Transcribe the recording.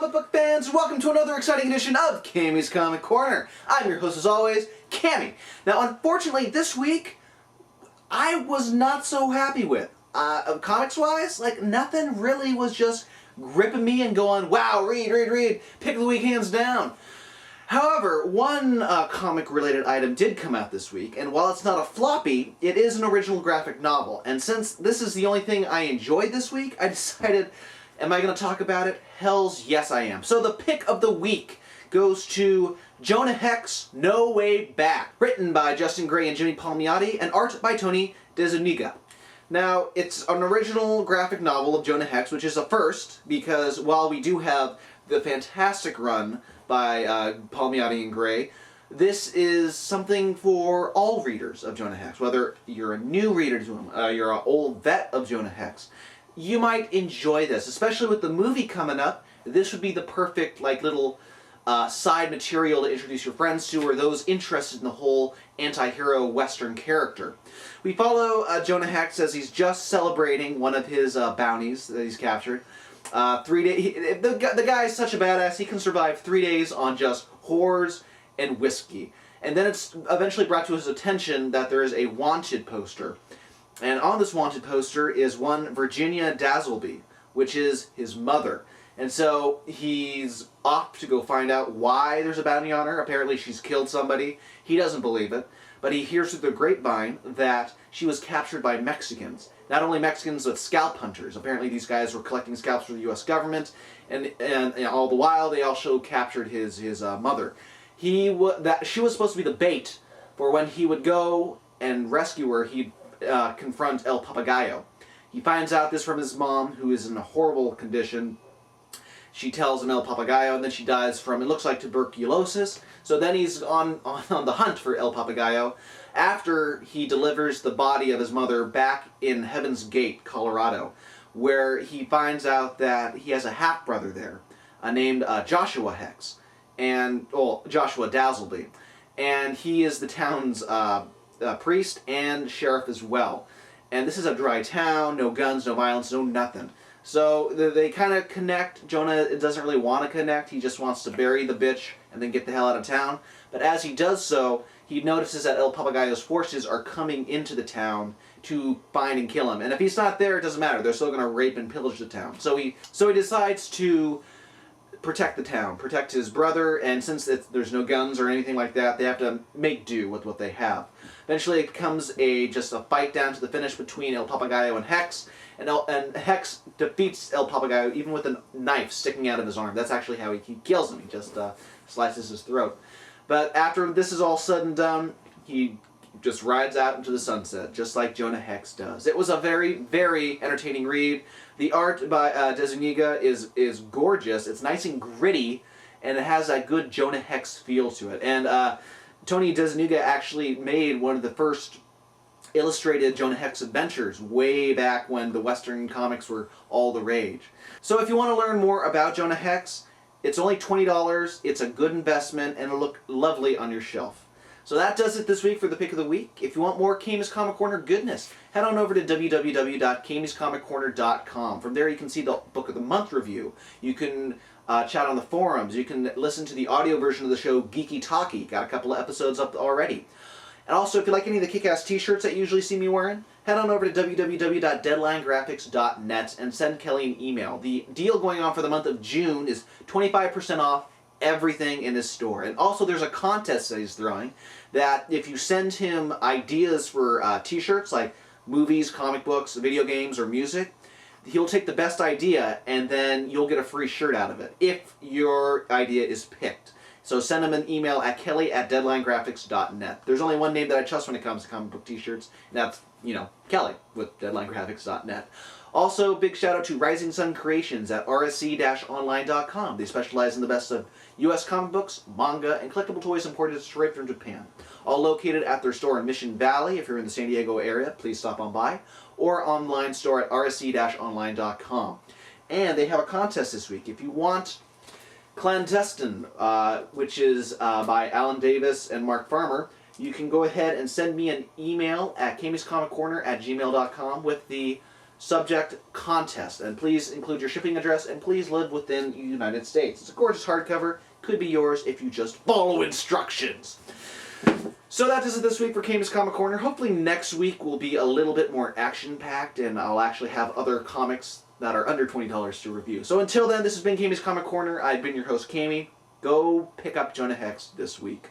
comic book fans? Welcome to another exciting edition of Cammy's Comic Corner. I'm your host as always, Cammy. Now unfortunately this week, I was not so happy with. Comics-wise, like nothing really was just gripping me and going, wow, read, pick of the week hands down. However, one comic-related item did come out this week, and while it's not a floppy, it is an original graphic novel. And since this is the only thing I enjoyed this week, I decided, am I going to talk about it? Hells yes I am. So the pick of the week goes to Jonah Hex, No Way Back, written by Justin Gray and Jimmy Palmiotti, and art by Tony DeZuniga. Now, it's an original graphic novel of Jonah Hex, which is a first, because while we do have the fantastic run by Palmiotti and Gray, this is something for all readers of Jonah Hex. Whether you're a new reader to him, you're an old vet of Jonah Hex, you might enjoy this. Especially with the movie coming up, this would be the perfect little side material to introduce your friends to, or those interested in the whole anti-hero Western character. We follow Jonah Hex as he's just celebrating one of his bounties that he's captured. 3 days. The guy is such a badass. He can survive 3 days on just whores and whiskey. And then it's eventually brought to his attention that there is a wanted poster. And on this wanted poster is one Virginia Dazzleby, which is his mother. And so he's off to go find out why there's a bounty on her. Apparently she's killed somebody. He doesn't believe it. But he hears through the grapevine that she was captured by Mexicans. Not only Mexicans, but scalp hunters. Apparently these guys were collecting scalps for the U.S. government, and all the while they also captured his mother. She was supposed to be the bait for when he would go and rescue her. He'd confront El Papagayo. He finds out this from his mom, who is in a horrible condition. She tells him El Papagayo, and then she dies from, it looks like, tuberculosis. So then he's on the hunt for El Papagayo after he delivers the body of his mother back in Heaven's Gate, Colorado, where he finds out that he has a half-brother there named Joshua Hex, Joshua Dazzleby. And he is the town's priest and sheriff as well. And this is a dry town, no guns, no violence, no nothing. So they kind of connect. Jonah doesn't really want to connect. He just wants to bury the bitch and then get the hell out of town. But as he does so, he notices that El Papagayo's forces are coming into the town to find and kill him. And if he's not there, it doesn't matter. They're still going to rape and pillage the town. So he decides to protect the town, protect his brother, and since there's no guns or anything like that, they have to make do with what they have. Eventually it becomes just a fight down to the finish between El Papagayo and Hex, and Hex defeats El Papagayo even with a knife sticking out of his arm. That's actually how he kills him. He just slices his throat. But after this is all said and done, he just rides out into the sunset, just like Jonah Hex does. It was a very, very entertaining read. The art by DeZuniga is gorgeous. It's nice and gritty, and it has that good Jonah Hex feel to it. And Tony DeZuniga actually made one of the first illustrated Jonah Hex adventures way back when the Western comics were all the rage. So if you want to learn more about Jonah Hex, it's only $20. It's a good investment, and it'll look lovely on your shelf. So that does it this week for the pick of the week. If you want more Cammy's Comic Corner goodness, head on over to www.cammyscomicorner.com. From there you can see the Book of the Month review. You can chat on the forums. You can listen to the audio version of the show, Geeky Talkie. Got a couple of episodes up already. And also, if you like any of the kick-ass t-shirts that you usually see me wearing, head on over to www.deadlinegraphics.net and send Kelly an email. The deal going on for the month of June is 25% off everything in his store. And also there's a contest that he's throwing that if you send him ideas for t-shirts like movies, comic books, video games, or music, he'll take the best idea and then you'll get a free shirt out of it if your idea is picked. So send him an email at kelly@deadlinegraphics.net. There's only one name that I trust when it comes to comic book t-shirts, and that's, Kelly with deadlinegraphics.net. Also, big shout out to Rising Sun Creations at rsc-online.com. They specialize in the best of U.S. comic books, manga, and collectible toys imported straight from Japan. All located at their store in Mission Valley. If you're in the San Diego area, please stop on by. Or online store at rsc-online.com. And they have a contest this week. If you want Clandestine, which is by Alan Davis and Mark Farmer, you can go ahead and send me an email at cammyscomiccorner@gmail.com with the Subject, contest. And please include your shipping address, and please live within the United States. It's a gorgeous hardcover. Could be yours if you just follow instructions. So that does it this week for Cammy's Comic Corner. Hopefully next week will be a little bit more action-packed, and I'll actually have other comics that are under $20 to review. So until then, this has been Cammy's Comic Corner. I've been your host, Cammy. Go pick up Jonah Hex this week.